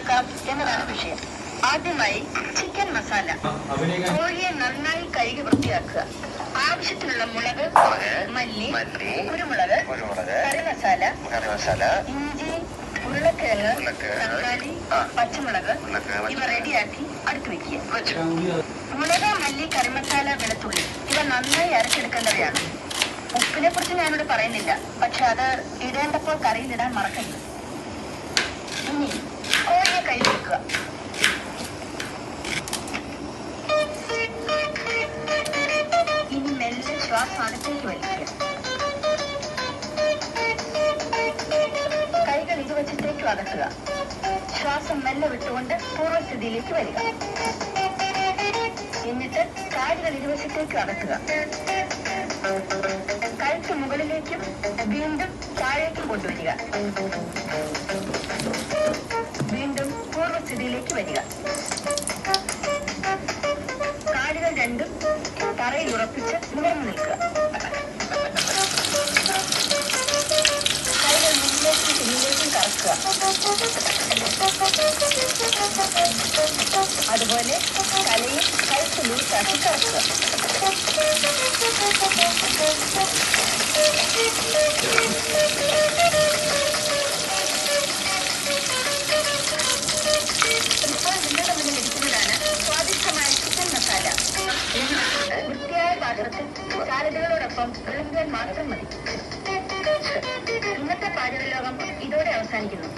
ഉണ്ടാക്കാം എന്നതാണ് വിഷയം. ആദ്യമായി ചിക്കൻ മസാല. കോഴിയെ നന്നായി കഴുകി വൃത്തിയാക്കുക. ആവശ്യത്തിനുള്ള മുളക്, മല്ലി, കുരുമുളക്, കറി മസാല, ഇഞ്ചി, ഉരുളക്കിഴങ്ങ്, തക്കാളി, പച്ചമുളക് ഇവ റെഡിയാക്കി അടുത്ത് വെക്കുക. മുളക്, മല്ലി, കറിമസാല, വെളുത്തുള്ളി ഇവ നന്നായി അരച്ചെടുക്കേണ്ടവയാണ്. ഉപ്പിനെ കുറിച്ച് ഞാനിവിടെ പറയുന്നില്ല, പക്ഷെ അത് ഇടേണ്ടപ്പോൾ കറിയിലിടാൻ മറക്കരുത്. ഇനി കോഴിയെ കഴുകി വെക്കുക. ഇനി മെല്ലെ ശ്വാസം അകത്തേക്ക് വലിക്കുക. കൈകൾ ഇരുവശത്തേക്കും അകത്തുക. ശ്വാസം മെല്ലെ വിട്ടുകൊണ്ട് പൂർവ്വസ്ഥിതിയിലേക്ക് വരിക. എന്നിട്ട് കാലുകൾ ഇരുവശത്തേക്കും അകത്തുക. കഴുത്ത് മുകളിലേക്കും വീണ്ടും താഴേക്കും കൊണ്ടുവരിക. വീണ്ടും പൂർവ്വസ്ഥിതിയിലേക്ക് വരിക. കാലുകൾ രണ്ടും തറയിൽ ഉറപ്പിച്ച് നിവർന്നു നിൽക്കുക. കൈകൾ മുന്നിലേക്കും പിന്നിലേക്കും കറക്കുക. അതുപോലെ തലയും കഴുത്ത് ലൂസാക്കി കറക്കുക. ഇപ്പോൾ നിങ്ങളുടെ മുന്നിൽ ഇരിക്കുന്നതാണ് സ്വാദിഷ്ടമായ ചിക്കൻ മസാല. വൃത്തിയായ പാത്രത്തിൽ സാലഡുകളോടൊപ്പം വിളമ്പാൻ മാത്രം മതി. ഇന്നത്തെ പാചക ലോകം ഇതോടെ അവസാനിക്കുന്നു.